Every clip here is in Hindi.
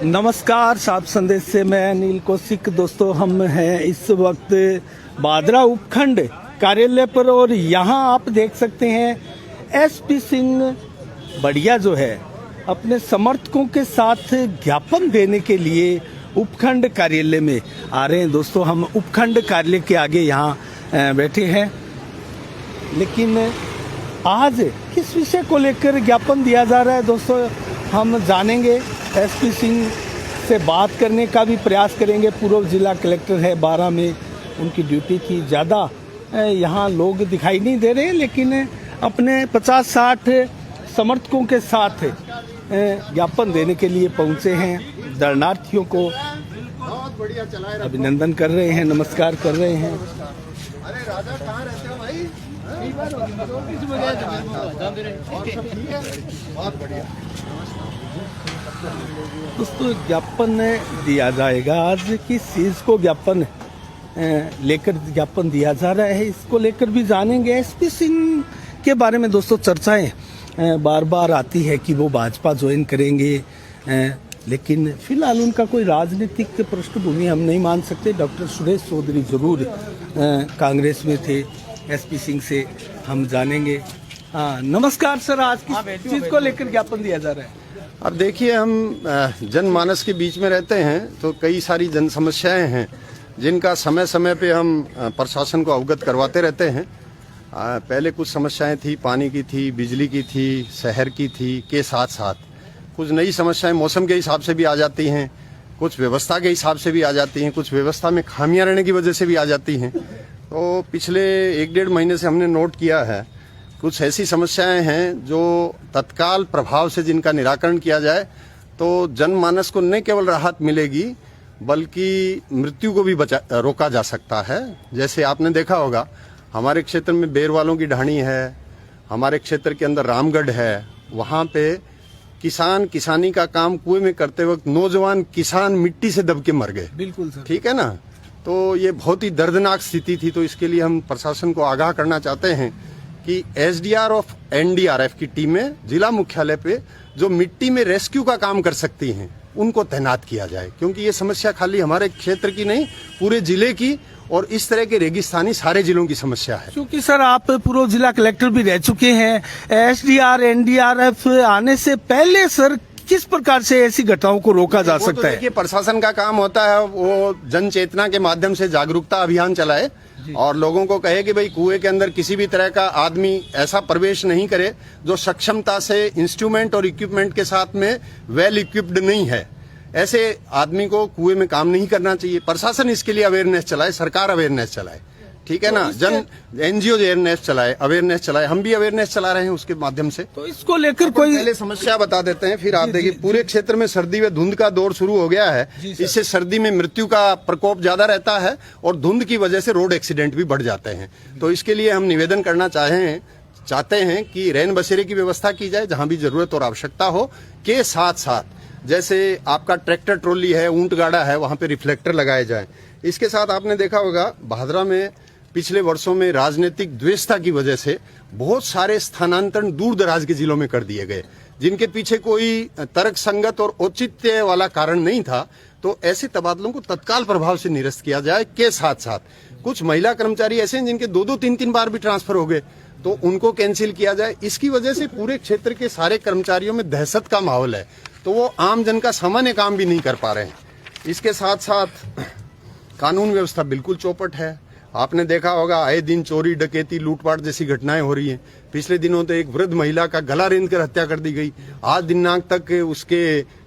नमस्कार, साफ संदेश से मैं अनिल कौशिक। दोस्तों, हम हैं इस वक्त बादरा उपखंड कार्यालय पर और यहाँ आप देख सकते हैं एसपी सिंह बढ़िया जो है अपने समर्थकों के साथ ज्ञापन देने के लिए उपखंड कार्यालय में आ रहे हैं। दोस्तों, हम उपखंड कार्यालय के आगे यहाँ बैठे हैं, लेकिन आज किस विषय को लेकर ज्ञापन दिया जा रहा है दोस्तों हम जानेंगे। एसपी सिंह से बात करने का भी प्रयास करेंगे। पूर्व जिला कलेक्टर है 12 में, उनकी ड्यूटी थी। ज़्यादा यहाँ लोग दिखाई नहीं दे रहे, लेकिन अपने 50-60 समर्थकों के साथ ज्ञापन देने के लिए पहुँचे हैं। दर्शनार्थियों को अभिनंदन कर रहे हैं, नमस्कार कर रहे हैं। अरे राजा, कहाँ रहते हो भाई? बहुत बढ़िया। दोस्तों, ज्ञापन दिया जाएगा। आज किस चीज को ज्ञापन लेकर ज्ञापन दिया जा रहा है, इसको लेकर भी जानेंगे। एसपी सिंह के बारे में दोस्तों चर्चाएं बार बार आती है कि वो भाजपा ज्वाइन करेंगे, लेकिन फिलहाल उनका कोई राजनीतिक पृष्ठभूमि हम नहीं मान सकते। डॉक्टर सुरेश चौधरी जरूर कांग्रेस में थे। एसपी सिंह से हम जानेंगे। नमस्कार सर, आज किस चीज को लेकर ज्ञापन दिया जा रहा है? अब देखिए, हम जनमानस के बीच में रहते हैं तो कई सारी जन समस्याएं हैं जिनका समय समय पे हम प्रशासन को अवगत करवाते रहते हैं। पहले कुछ समस्याएं थी, पानी की थी, बिजली की थी, शहर की थी, के साथ साथ कुछ नई समस्याएं मौसम के हिसाब से भी आ जाती हैं, कुछ व्यवस्था के हिसाब से भी आ जाती हैं, कुछ व्यवस्था में खामियां रहने की वजह से भी आ जाती हैं। तो पिछले 1-1.5 महीने से हमने नोट किया है कुछ ऐसी समस्याएं हैं जो तत्काल प्रभाव से जिनका निराकरण किया जाए तो जनमानस को न केवल राहत मिलेगी बल्कि मृत्यु को भी रोका जा सकता है। जैसे आपने देखा होगा, हमारे क्षेत्र में बेर वालों की ढाणी है, हमारे क्षेत्र के अंदर रामगढ़ है, वहाँ पे किसानी का काम कुएं में करते वक्त नौजवान किसान मिट्टी से दब के मर गए। बिल्कुल सर, ठीक है ना। तो ये बहुत ही दर्दनाक स्थिति थी। तो इसके लिए हम प्रशासन को आगाह करना चाहते हैं कि एसडीआर और एनडीआरएफ की टीमें जिला मुख्यालय पे जो मिट्टी में रेस्क्यू का काम कर सकती हैं उनको तैनात किया जाए, क्योंकि ये समस्या खाली हमारे क्षेत्र की नहीं, पूरे जिले की और इस तरह के रेगिस्तानी सारे जिलों की समस्या है। क्योंकि सर आप पूर्व जिला कलेक्टर भी रह चुके हैं, एसडीआर एनडीआरएफ आने से पहले सर किस प्रकार से ऐसी घटनाओं को रोका जा सकता है? देखिए, प्रशासन का काम होता है वो जन चेतना के माध्यम से जागरूकता अभियान चलाए और लोगों को कहे कि भाई कुएं के अंदर किसी भी तरह का आदमी ऐसा प्रवेश नहीं करे जो सक्षमता से इंस्ट्रूमेंट और इक्विपमेंट के साथ में वेल इक्विप्ड नहीं है। ऐसे आदमी को कुएं में काम नहीं करना चाहिए। प्रशासन इसके लिए अवेयरनेस चलाए, सरकार अवेयरनेस चलाए, ठीक है ना। जन एनजीओ अवेयरनेस चलाए, अवेयरनेस चलाए, हम भी अवेयरनेस चला रहे हैं उसके माध्यम से। तो इसको लेकर कोई पहले समस्या बता देते हैं, फिर आप देखिए पूरे क्षेत्र में सर्दी व धुंध का दौर शुरू हो गया है। इससे सर्दी में मृत्यु का प्रकोप ज्यादा रहता है और धुंध की वजह से रोड एक्सीडेंट भी बढ़ जाते हैं। तो इसके लिए हम निवेदन करना चाहते हैं कि रैन बसेरे की व्यवस्था की जाए जहां भी जरूरत और आवश्यकता हो, के साथ साथ जैसे आपका ट्रैक्टर ट्रॉली है, ऊंट गाड़ा है, वहां पे रिफ्लेक्टर लगाए जाए। इसके साथ आपने देखा होगा भादरा में पिछले वर्षों में राजनीतिक द्वेषता की वजह से बहुत सारे स्थानांतरण दूर दराज के जिलों में कर दिए गए, जिनके पीछे कोई तर्क संगत और औचित्य वाला कारण नहीं था। तो ऐसे तबादलों को तत्काल प्रभाव से निरस्त किया जाए। के साथ साथ कुछ महिला कर्मचारी ऐसे हैं जिनके 2-3 बार भी ट्रांसफर हो गए, तो उनको कैंसिल किया जाए। इसकी वजह से पूरे क्षेत्र के सारे कर्मचारियों में दहशत का माहौल है, तो वो आम जन का सामान्य काम भी नहीं कर पा रहे हैं। इसके साथ साथ कानून व्यवस्था बिल्कुल चौपट है। आपने देखा होगा आए दिन चोरी, डकैती, लूटपाट जैसी घटनाएं हो रही हैं। पिछले दिनों तो एक वृद्ध महिला का गला रेंद कर हत्या कर दी गई। आज दिनांक तक उसके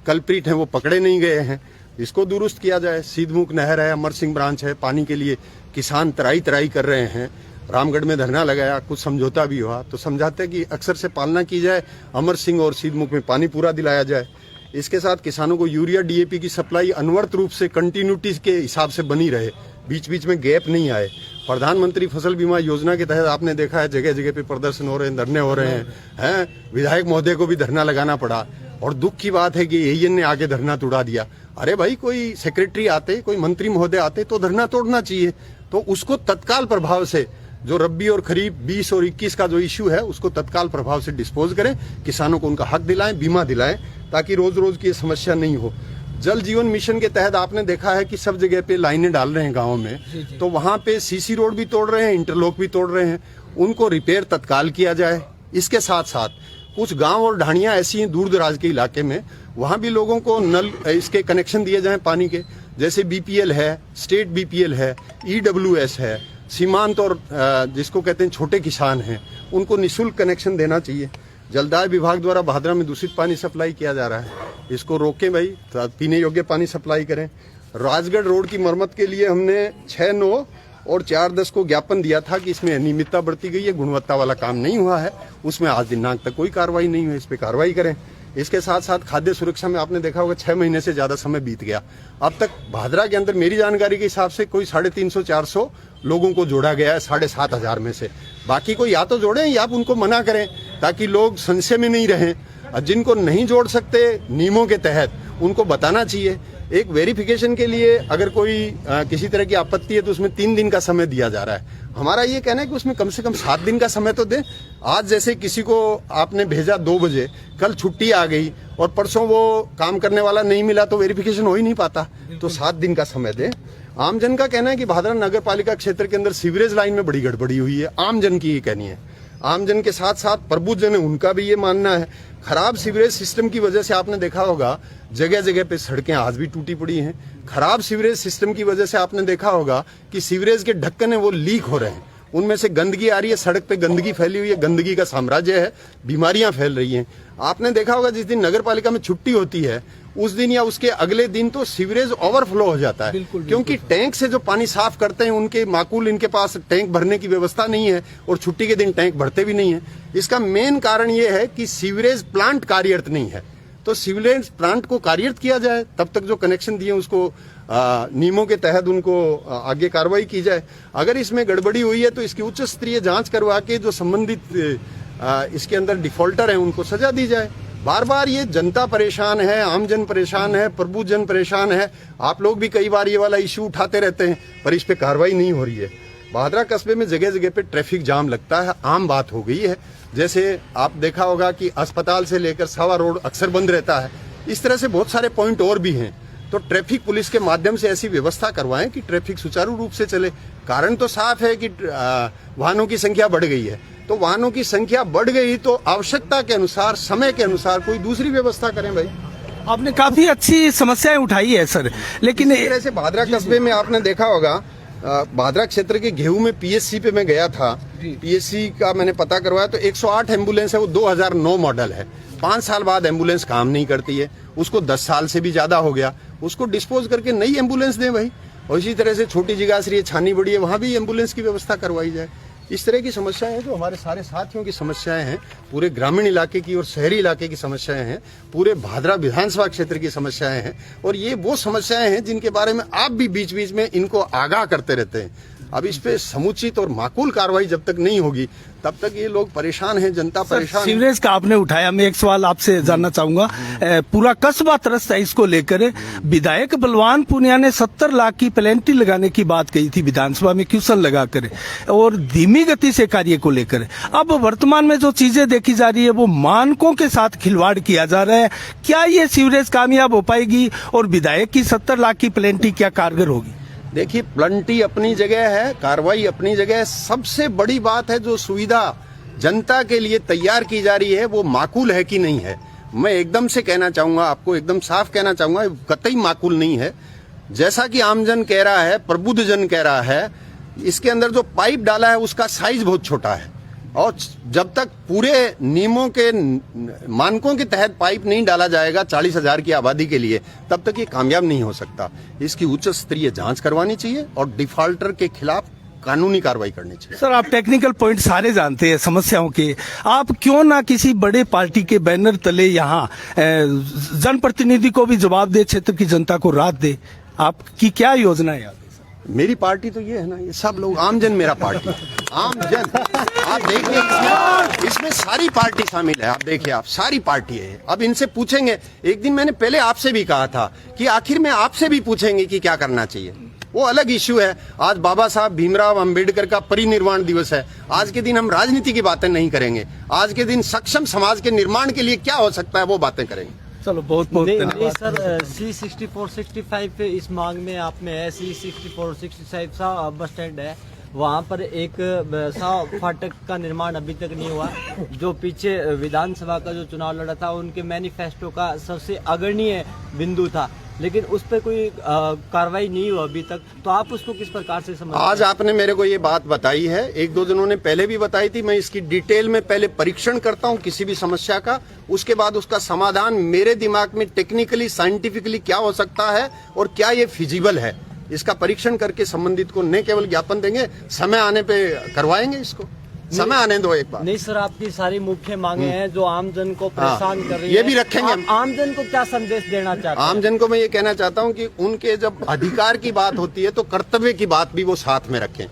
कल्प्रिट हैं वो पकड़े नहीं गए हैं। इसको दुरुस्त किया जाए। सीधमुख नहर है, अमर सिंह ब्रांच है, पानी के लिए किसान तराई कर रहे हैं। रामगढ़ में धरना लगाया, कुछ समझौता भी हुआ, तो समझाते कि अक्सर से पालना की जाए, अमर सिंह और सीधमुख में पानी पूरा दिलाया जाए। इसके साथ किसानों को यूरिया डीएपी की सप्लाई अनवरत रूप से कंटिन्यूटी के हिसाब से बनी रहे, बीच बीच में गैप नहीं आए। प्रधानमंत्री फसल बीमा योजना के तहत आपने देखा है जगह जगह पे प्रदर्शन हो रहे हैं, धरने हो रहे हैं। विधायक महोदय को भी धरना लगाना पड़ा और दुख की बात है कि एएन ने आके धरना तोड़ा दिया। अरे भाई, कोई सेक्रेटरी आते, कोई मंत्री महोदय आते तो धरना तोड़ना चाहिए। तो उसको तत्काल प्रभाव से जो रब्बी और खरीफ 20 और 21 का जो इश्यू है उसको तत्काल प्रभाव से डिस्पोज करें, किसानों को उनका हक दिलाएं, बीमा दिलाएं, ताकि रोज रोज की समस्या नहीं हो। जल जीवन मिशन के तहत आपने देखा है कि सब जगह पे लाइनें डाल रहे हैं गाँव में, तो वहाँ पे सीसी रोड भी तोड़ रहे हैं, इंटरलॉक भी तोड़ रहे हैं, उनको रिपेयर तत्काल किया जाए। इसके साथ साथ कुछ गांव और ढाणियां ऐसी हैं दूर दराज के इलाके में, वहां भी लोगों को नल इसके कनेक्शन दिए जाएं पानी के, जैसे बीपीएल है, स्टेट बीपीएल है, ईडब्ल्यूएस है, सीमांत और जिसको कहते हैं छोटे किसान हैं, उनको निःशुल्क कनेक्शन देना चाहिए। जलदाय विभाग द्वारा भादरा में दूषित पानी सप्लाई किया जा रहा है, इसको रोकें भाई, पीने योग्य पानी सप्लाई करें। राजगढ़ रोड की मरम्मत के लिए हमने 6/9 और 4/10 को ज्ञापन दिया था कि इसमें अनियमितता बरती गई है, गुणवत्ता वाला काम नहीं हुआ है, उसमें आज दिनांक तक कोई कार्रवाई नहीं हुई, इस पे कार्रवाई करें। इसके साथ साथ खाद्य सुरक्षा में आपने देखा होगा 6 महीने से ज्यादा समय बीत गया, अब तक भादरा के अंदर मेरी जानकारी के हिसाब से कोई 350-400 लोगों को जोड़ा गया है 7,500 में से। बाकी को या तो जोड़ें या आप उनको मना करें ताकि लोग संशय में नहीं रहें, और जिनको नहीं जोड़ सकते नियमों के तहत उनको बताना चाहिए। एक वेरिफिकेशन के लिए अगर कोई किसी तरह की आपत्ति है तो उसमें 3 दिन का समय दिया जा रहा है। हमारा ये कहना है कि उसमें कम से कम 7 दिन का समय तो दें। आज जैसे किसी को आपने भेजा 2 बजे, कल छुट्टी आ गई और परसों वो काम करने वाला नहीं मिला तो वेरिफिकेशन हो ही नहीं पाता, तो 7 दिन का समय दें। आमजन का कहना है कि भादरा नगर पालिका क्षेत्र के अंदर सीवरेज लाइन में बड़ी गड़बड़ी हुई है, आमजन की ये कहनी है। आमजन के साथ साथ प्रबुद्धजन है, उनका भी ये मानना है। खराब सीवरेज सिस्टम की वजह से आपने देखा होगा जगह जगह पे सड़कें आज भी टूटी पड़ी हैं। खराब सीवरेज सिस्टम की वजह से आपने देखा होगा कि सीवरेज के ढक्कन है वो लीक हो रहे हैं, उनमें से गंदगी आ रही है, सड़क पे गंदगी फैली हुई है, गंदगी का साम्राज्य है, बीमारियां फैल रही हैं। आपने देखा होगा जिस दिन नगर पालिका में छुट्टी होती है उस दिन या उसके अगले दिन तो सीवरेज ओवरफ्लो हो जाता है, क्योंकि टैंक से जो पानी साफ करते हैं उनके माकूल इनके पास टैंक भरने की व्यवस्था नहीं है और छुट्टी के दिन टैंक भरते भी नहीं है। इसका मेन कारण यह है कि सीवरेज प्लांट कार्यरत नहीं है, तो सीवरेज प्लांट को कार्यरत किया जाए, तब तक जो कनेक्शन दिए उसको नियमों के तहत उनको आगे कार्रवाई की जाए। अगर इसमें गड़बड़ी हुई है तो इसकी उच्च स्तरीय जांच करवा के जो संबंधित इसके अंदर डिफॉल्टर हैं उनको सजा दी जाए। बार बार ये जनता परेशान है, आमजन परेशान है, प्रबुद्धजन परेशान है, आप लोग भी कई बार ये वाला इश्यू उठाते रहते हैं पर इस पे कार्रवाई नहीं हो रही है। भादरा कस्बे में जगह जगह पे ट्रैफिक जाम लगता है, आम बात हो गई है। जैसे आप देखा होगा कि अस्पताल से लेकर सावा रोड अक्सर बंद रहता है, इस तरह से बहुत सारे पॉइंट और भी हैं। तो ट्रैफिक पुलिस के माध्यम से ऐसी व्यवस्था करवाएं कि ट्रैफिक सुचारू रूप से चले। कारण तो साफ है कि वाहनों की संख्या बढ़ गई है, तो वाहनों की संख्या बढ़ गई तो आवश्यकता के अनुसार, समय के अनुसार कोई दूसरी व्यवस्था करें भाई। आपने काफी अच्छी समस्याएं उठाई है सर, लेकिन इस तरह से भादरा कस्बे में आपने देखा होगा भादरा क्षेत्र के गेहूं में पीएससी पे मैं गया था, पीएससी का मैंने पता करवाया तो 108 एम्बुलेंस है, वो 2009 मॉडल है। 5 साल बाद एम्बुलेंस काम नहीं करती है, उसको 10 साल से भी ज्यादा हो गया, उसको डिस्पोज करके नई एम्बुलेंस दें भाई। और इसी तरह से छोटी जिगासरी है, छानी बड़ी है, वहां भी एम्बुलेंस की व्यवस्था करवाई जाए। इस तरह की समस्याएं हैं जो हमारे सारे साथियों की समस्याएं हैं, पूरे ग्रामीण इलाके की और शहरी इलाके की समस्याएं हैं, पूरे भादरा विधानसभा क्षेत्र की समस्याएं हैं। और ये वो समस्याएं हैं जिनके बारे में आप भी बीच बीच में इनको आगाह करते रहते हैं। अब इस पे समुचित और माकूल कार्रवाई जब तक नहीं होगी तब तक ये लोग परेशान हैं, जनता परेशान है। सीवरेज का आपने उठाया, मैं एक सवाल आपसे जानना चाहूंगा। पूरा कस्बा त्रस्त है इसको लेकर। विधायक बलवान पूनिया ने 70 लाख की प्लेंटी लगाने की बात कही थी विधानसभा में, क्वेश्चन लगाकर, और धीमी गति से कार्य को लेकर। अब वर्तमान में जो चीजें देखी जा रही है वो मानकों के साथ खिलवाड़ किया जा रहा है। क्या ये सीवरेज कामयाब हो पाएगी और विधायक की 70 लाख की प्लेंटी क्या कारगर होगी? देखिए, प्लंटी अपनी जगह है, कार्रवाई अपनी जगह है। सबसे बड़ी बात है जो सुविधा जनता के लिए तैयार की जा रही है वो माकूल है कि नहीं है। मैं एकदम से कहना चाहूंगा, आपको एकदम साफ कहना चाहूंगा, कतई माकूल नहीं है। जैसा कि आमजन कह रहा है, प्रबुद्धजन कह रहा है, इसके अंदर जो पाइप डाला है उसका साइज बहुत छोटा है, और जब तक पूरे नियमों के मानकों के तहत पाइप नहीं डाला जाएगा 40,000 की आबादी के लिए, तब तक ये कामयाब नहीं हो सकता। इसकी उच्च स्तरीय जांच करवानी चाहिए और डिफॉल्टर के खिलाफ कानूनी कार्रवाई करनी चाहिए। सर, आप टेक्निकल पॉइंट सारे जानते हैं समस्याओं के, आप क्यों ना किसी बड़े पार्टी के बैनर तले यहाँ जनप्रतिनिधि को भी जवाब दे, क्षेत्र की जनता को राहत दे? आपकी क्या योजना है? मेरी पार्टी तो ये है ना, ये सब लोग, आमजन मेरा पार्टी, आमजन। आप देखिए इसमें सारी पार्टी शामिल है, आप देखिए, आप सारी पार्टी है। अब इनसे पूछेंगे, एक दिन मैंने पहले आपसे भी कहा था कि आखिर में आपसे भी पूछेंगे कि क्या करना चाहिए, वो अलग इश्यू है। आज बाबा साहब भीमराव अंबेडकर का परिनिर्वाण दिवस है। आज के दिन हम राजनीति की बातें नहीं करेंगे, आज के दिन सक्षम समाज के निर्माण के लिए क्या हो सकता है वो बातें करेंगे। चलो बहुत बहुत नहीं धन्यवाद। सर, C6465 पे इस मांग में आप में है। C6465 सा बस स्टैंड है, वहाँ पर एक सा फाटक का निर्माण अभी तक नहीं हुआ। जो पीछे विधानसभा का जो चुनाव लड़ा था, उनके मैनिफेस्टो का सबसे अग्रणीय बिंदु था, लेकिन उस पर कोई कार्रवाई नहीं हुआ अभी तक। तो आप उसको किस प्रकार से समझते हैं? आज आपने मेरे को ये बात बताई है, एक दो जनों ने पहले भी बताई थी। मैं इसकी डिटेल में पहले परीक्षण करता हूँ किसी भी समस्या का, उसके बाद उसका समाधान मेरे दिमाग में टेक्निकली साइंटिफिकली क्या हो सकता है और क्या ये फिजिबल है, इसका परीक्षण करके संबंधित को न केवल ज्ञापन देंगे, समय आने पे करवाएंगे। इसको समय आने दो एक बार। नहीं सर, आपकी सारी मुख्य मांगे हैं जो आमजन को परेशान कर रही है, ये भी रखेंगे हम। आमजन को क्या संदेश देना चाहते हैं? आमजन को मैं ये कहना चाहता हूँ कि उनके जब अधिकार की बात होती है तो कर्तव्य की बात भी वो साथ में रखें।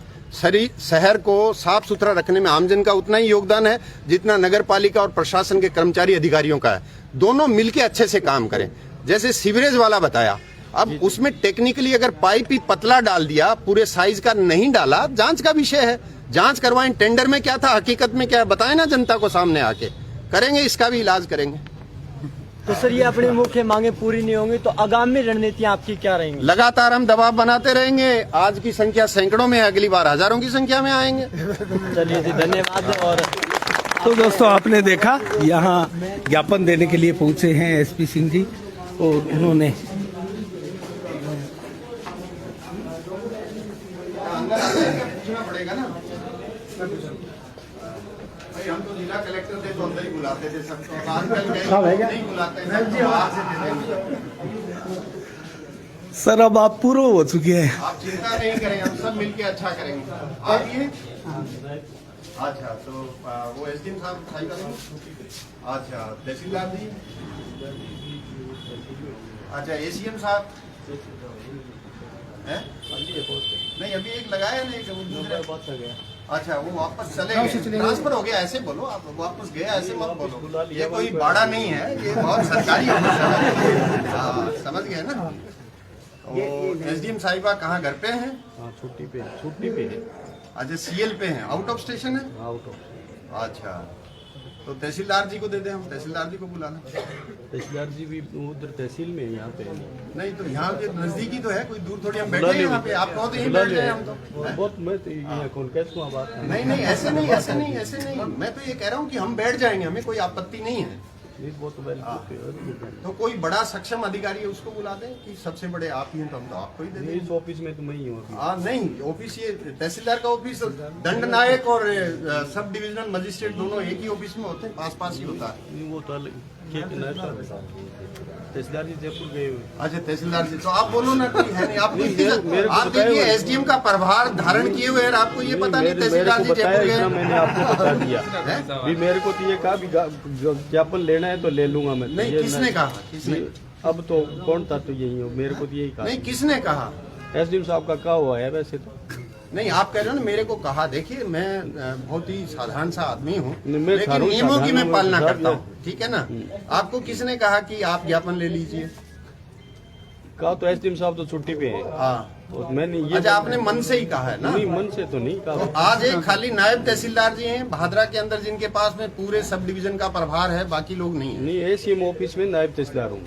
शहर को साफ सुथरा रखने में आमजन का उतना ही योगदान है जितना नगर पालिका और प्रशासन के कर्मचारी अधिकारियों का है। दोनों मिलकर अच्छे से काम करें। जैसे सीवरेज वाला बताया, अब उसमें टेक्निकली अगर पाइप ही पतला डाल दिया, पूरे साइज का नहीं डाला, जांच का विषय है, जांच करवाएं। टेंडर में क्या था, हकीकत में क्या है, बताएं ना जनता को सामने आके। करेंगे, इसका भी इलाज करेंगे। तो सर, ये अपनी मुख्य मांगे पूरी नहीं होंगी तो आगामी रणनीतियां आपकी क्या रहेंगी? लगातार हम दबाव बनाते रहेंगे। आज की संख्या सैकड़ों में, अगली बार हजारों की संख्या में आएंगे। चलिए जी, धन्यवाद। और तो दोस्तों, आपने देखा यहाँ ज्ञापन देने के लिए पहुंचे हैं एसपी सिंह जी, और उन्होंने पड़ेगा ना भाई, हम तो जिला कलेक्टर थे तो अंदर ही बुलाते थे सबको, आजकल नहीं बुलाते हैं। सर अब आप पूर्व हो चुके हैं। आप चिंता नहीं करें, हम सब मिलके अच्छा करेंगे। आप ये अच्छा, तो वो एसडीएम साहब खाई करेंगे। अच्छा, तहसीलदार जी, अच्छा एसीएम साहब है? नहीं, अभी एक लगाया नहीं, दूसरे अच्छा वो वापस चले गए, ट्रांसफर हो गया, ऐसे बोलो आप। वापस गया ऐसे मत बोलो, ये कोई बाड़ा नहीं है, ये बहुत सरकारी ऑफिस है। हाँ, समझ गए ना। एसडीएम साहिबा कहाँ घर पे हैं? छुट्टी पे है। अच्छा, सीएल पे हैं, आउट ऑफ स्टेशन है। Out of. अच्छा, तो तहसीलदार जी को दे दें हम, तहसीलदार जी को बुलाना। तहसीलदार जी भी उधर तहसील में है, यहाँ पे नहीं तो यहाँ के नजदीकी तो है, कोई दूर थोड़ी। हम बैठे हैं यहाँ पे, आप कहो तो यहीं बैठ जाए हम तो। बहुत मैं तो यहाँ कौन कैसे बात नहीं नहीं, ऐसे नहीं, ऐसे नहीं, ऐसे नहीं। मैं तो ये कह रहा हूँ कि हम बैठ जाएंगे, हमें कोई आपत्ति नहीं है। बहुत तो कोई बड़ा सक्षम अधिकारी है, उसको बुला दें कि सबसे बड़े आप ही हैं, तो हम तो आपको ही दे दें। इस ऑफिस में तो मैं ही हूँ। नहीं, ऑफिस ये तहसीलदार का ऑफिस, दंड नायक और सब डिविजनल मजिस्ट्रेट दोनों एक ही ऑफिस में होते हैं, पास पास ही होता है। वो तो तहसीलदार जी जयपुर गए हुए। अच्छा, तहसीलदार जी, तो आप बोलो ना, कोई है नहीं। आप देखिए एसडीएम का प्रभार धारण किए हुए हैं, आपको ये पता नहीं तहसीलदार जी जयपुर गए। मैंने आपको बता दिया भी, मेरे को तो ये कहा भी ज्ञापन लेना है तो ले लूंगा मैं। नहीं, किसने कहा? किसने? अब तो कौन था, तो यही हो, मेरे को तो यही कहा। नहीं, किसने कहा? एसडीएम साहब का कहा हुआ है वैसे तो। नहीं, आप कह रहे हो ना मेरे को कहा। देखिए, मैं बहुत ही साधारण सा आदमी हूँ, मैं लेकिन नियमों की मैं पालना करता हूँ, ठीक है ना। आपको किसने कहा कि आप ज्ञापन ले लीजिए? कहा तो एसडीएम साहब तो छुट्टी पे है। हाँ, तो मैंने ये अच्छा, आपने मन से ही कहा है ना? नहीं, मन से तो नहीं कहा। तो आज एक खाली नायब तहसीलदार जी हैं भादरा के अंदर, जिनके पास में पूरे सब डिवीजन का प्रभार है, बाकी लोग नहीं है। नहीं, एसीएम ऑफिस में नायब तहसीलदार हूँ।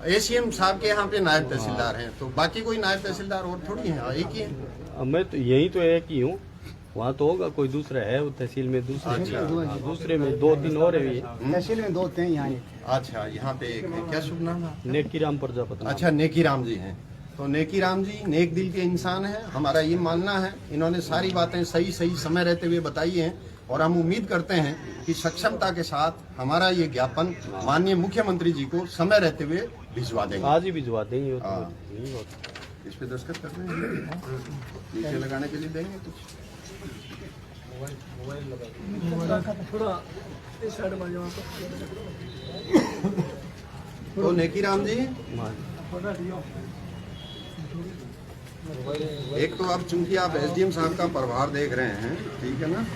एसीएम साहब के यहाँ पे नायब तहसीलदार हैं, तो बाकी कोई नायब तहसीलदार और थोड़ी है, एक ही है। मैं तो यही तो एक ही हूँ, वहाँ तो होगा कोई दूसरा है, वो तहसील में दूसरे। अच्छा। दूसरे में 2-3 और है। तहसील में 2 थे यहाँ। अच्छा, यहाँ पे एक है, क्या शुभ नाम है? नेकी राम प्रजापति। अच्छा, नेकी राम जी हैं। तो नेकी राम जी नेक दिल के इंसान हैं, हमारा ये मानना है। इन्होंने सारी बातें सही सही समय रहते हुए बताई हैं, और हम उम्मीद करते हैं कि सक्षमता के साथ हमारा ये ज्ञापन माननीय मुख्यमंत्री जी को समय रहते हुए भिजवा देंगे। आज ही भिजवा देंगे। वो तो हाँ। नहीं होता। इस पे दस्तखत कर रहे हैं, नीचे लगाने के लिए देंगे कुछ। तो नेकी राम जी, एक तो अब चूंकि आप एसडीएम साहब का प्रभार देख रहे हैं, ठीक है ना,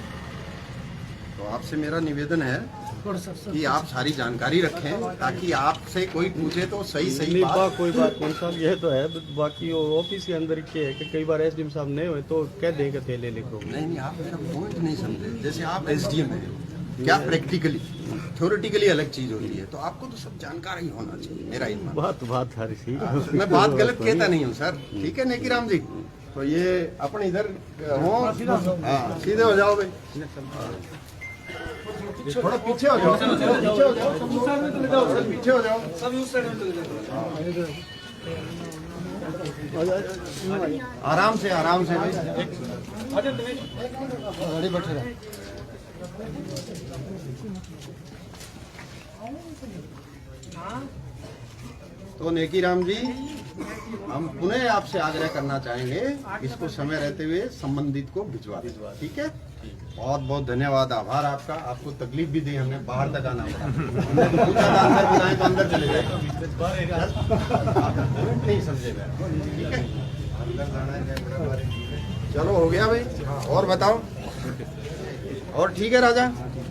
तो आपसे मेरा निवेदन है कि आप सारी जानकारी रखें, ताकि आपसे कोई पूछे तो सही सही नहीं, बात। कोई बात नहीं साहब, ये तो है। बाकी वो ऑफिस के अंदर क्या है कि कई बार एसडीएम साहब नहीं हुए तो कह देंगे थे ले लिखो। नहीं, आप मेरा पॉइंट नहीं समझे। जैसे आप एसडीएम हैं, क्या प्रैक्टिकली थ्योरेटिकली अलग चीज होती है, तो आपको तो सब जानकार ही होना चाहिए, मेरा ही मानना। बात हर सी मैं बात गलत कहता नहीं हूँ सर, ठीक है नेकीराम जी। तो ये अपन इधर हो, हाँ सीधे हो जाओ भाई, थोड़ा पीछे हो जाओ, पीछे हो जाओ, सर पीछे हो जाओ, आराम से भाई, बैठे रहो। तो नेकीराम जी, हम पुनः आपसे आग्रह करना चाहेंगे, इसको समय रहते हुए संबंधित को भिजवा दें, ठीक है? बहुत बहुत धन्यवाद, आभार आपका। आपको तकलीफ भी दी हमने, बाहर तक आना पड़ा, हमने पूछा था अंदर बुलाएं तो अंदर चले गए, नहीं समझे गए, ठीक है? अंदर जाना है, चलो हो गया भाई, और बताओ, और ठीक है राजा?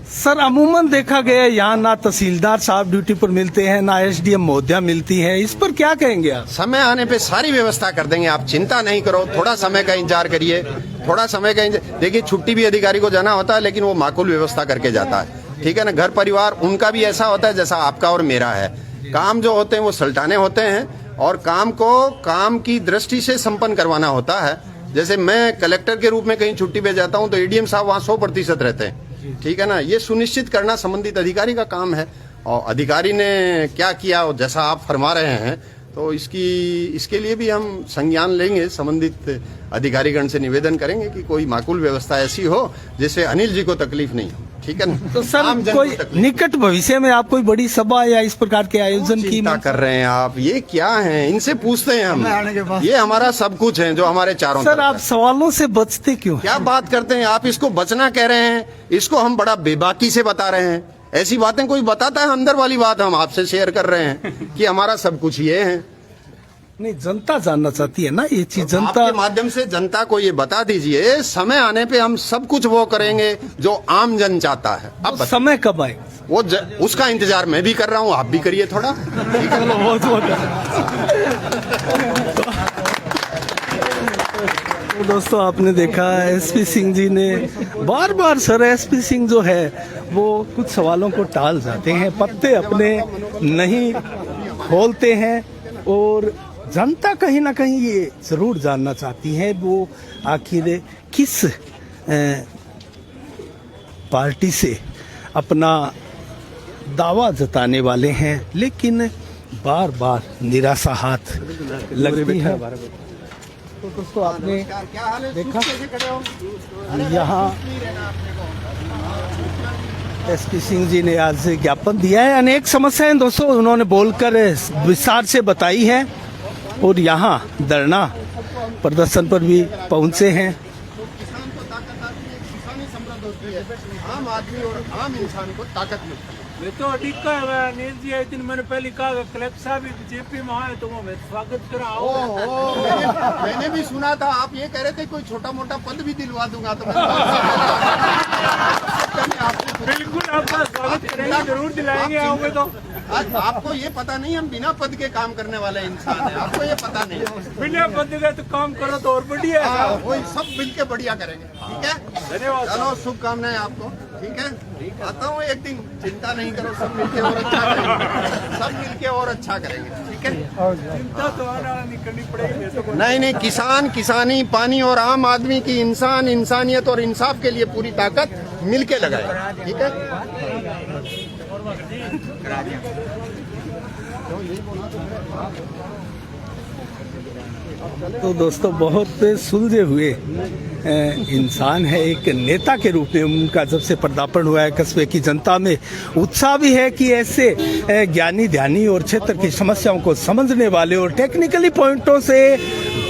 सर अमूमन देखा गया यहाँ ना तहसीलदार साहब ड्यूटी पर मिलते हैं, ना एसडीएम महोदया मिलती है, इस पर क्या कहेंगे आप? समय आने पे सारी व्यवस्था कर देंगे, आप चिंता नहीं करो, थोड़ा समय का इंतजार करिए, थोड़ा समय का इंतजार। देखिए छुट्टी भी अधिकारी को जाना होता है, लेकिन वो माकूल व्यवस्था करके जाता है, ठीक है ना? घर परिवार उनका भी ऐसा होता है जैसा आपका और मेरा है। काम जो होते हैं वो सल्टाने होते हैं, और काम को काम की दृष्टि से संपन्न करवाना होता है। जैसे मैं कलेक्टर के रूप में कहीं छुट्टी पे जाता हूँ तो एडीएम साहब वहाँ 100% रहते हैं, ठीक है ना? ये सुनिश्चित करना संबंधित अधिकारी का काम है, और अधिकारी ने क्या किया और जैसा आप फरमा रहे हैं, तो इसके लिए भी हम संज्ञान लेंगे, संबंधित अधिकारीगण से निवेदन करेंगे कि कोई माकूल व्यवस्था ऐसी हो जिससे अनिल जी को तकलीफ नहीं हो, ठीक है ना? तो सर कोई निकट भविष्य में आप कोई बड़ी सभा या इस प्रकार के आयोजन की चिंता कर रहे हैं आप? ये क्या है, इनसे पूछते हैं हम, ये हमारा सब कुछ है जो हमारे चारों सर आप सवालों से बचते क्यों? क्या बात करते हैं आप? इसको बचना कह रहे हैं, इसको हम बड़ा बेबाकी से बता रहे हैं। ऐसी बातें कोई बताता है? अंदर वाली बात हम आपसे शेयर कर रहे हैं कि हमारा सब कुछ ये है। नहीं, जनता जानना चाहती है ना ये चीज, जनता आपके माध्यम से जनता को ये बता दीजिए, समय आने पे हम सब कुछ वो करेंगे जो आम जन चाहता है। अब समय कब आएगा? वो उसका इंतजार मैं भी कर रहा हूँ, आप भी करिए थोड़ा, ठीक है? तो दोस्तों आपने देखा एसपी सिंह जी ने बार बार, सर एसपी सिंह जो है वो कुछ सवालों को टाल जाते हैं, पत्ते अपने नहीं खोलते हैं, और जनता कहीं ना कहीं ये जरूर जानना चाहती है वो आखिर किस पार्टी से अपना दावा जताने वाले हैं, लेकिन बार बार निराशा हाथ लगती है। तो दोस्तों आपने देखा यहाँ एसपी सिंह जी ने आज ज्ञापन दिया है, अनेक समस्याएं दोस्तों उन्होंने बोलकर विस्तार से बताई है, और यहाँ धरना प्रदर्शन पर भी पहुंचे हैं। किसान को ताकत आती है, किसानी समृद्ध होती है, आम आदमी और आम इंसान को ताकत मिलती है। मैं तो अडिका नील जी आई दिन मैंने पहले कहा कलेक्टर साहब बीजेपी में आए तो मैं स्वागत करा। मैंने भी सुना था आप ये कह रहे थे कोई छोटा मोटा पद भी दिलवा दूंगा, तो बिल्कुल आपका स्वागत करेंगे, जरूर दिलाएंगे। आओगे तो आज आपको ये पता नहीं हम बिना पद के काम करने वाले इंसान हैं, आपको ये पता नहीं। बिना पद के तो काम करो तो और बढ़िया है, वही सब मिलके बढ़िया करेंगे, ठीक है? धन्यवाद। चलो शुभकामनाएं आपको, ठीक है? आता हूँ एक दिन, चिंता नहीं करो, सब मिलके और अच्छा करेंगे, सब मिलके और अच्छा करेंगे, ठीक है? चिंता तो आना नहीं करनी पड़ेगी। नहीं, किसान, किसानी, पानी और आम आदमी की इंसान, इंसानियत और इंसाफ के लिए पूरी ताकत मिलके लगाए, ठीक है? तो दोस्तों बहुत सुलझे हुए इंसान है, एक नेता के रूप में उनका जब से पदार्पण हुआ है, कस्बे की जनता में उत्साह भी है कि ऐसे ज्ञानी ध्यानी और क्षेत्र की समस्याओं को समझने वाले और टेक्निकली पॉइंटों से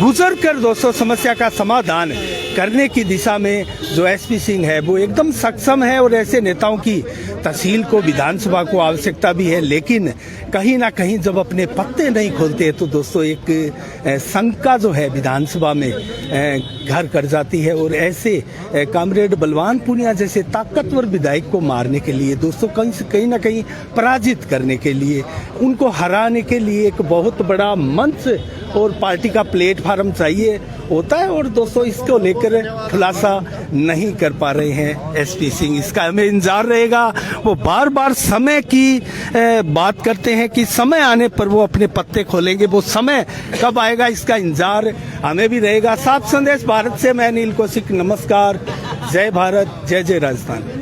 गुजर कर दोस्तों समस्या का समाधान करने की दिशा में जो एसपी सिंह है वो एकदम सक्षम है, और ऐसे नेताओं की तहसील को, विधानसभा को आवश्यकता भी है। लेकिन कहीं ना कहीं जब अपने पत्ते नहीं खोलते तो दोस्तों एक शंका जो है विधानसभा में घर कर जाती है, और ऐसे कामरेड बलवान पूनिया जैसे ताकतवर विधायक को मारने के लिए दोस्तों कहीं ना कहीं पराजित करने के लिए, उनको हराने के लिए एक बहुत बड़ा मंच और पार्टी का प्लेटफार्म चाहिए होता है, और दोस्तों इसको लेकर खुलासा नहीं कर पा रहे हैं एसपी सिंह। इसका हमें इंतजार रहेगा। वो बार बार समय की बात करते हैं कि समय आने पर वो अपने पत्ते खोलेंगे, वो समय कब आएगा इसका इंतजार हमें भी रहेगा। साफ संदेश भारत से मैं नील कौशिक, नमस्कार, जय भारत, जय जय राजस्थान।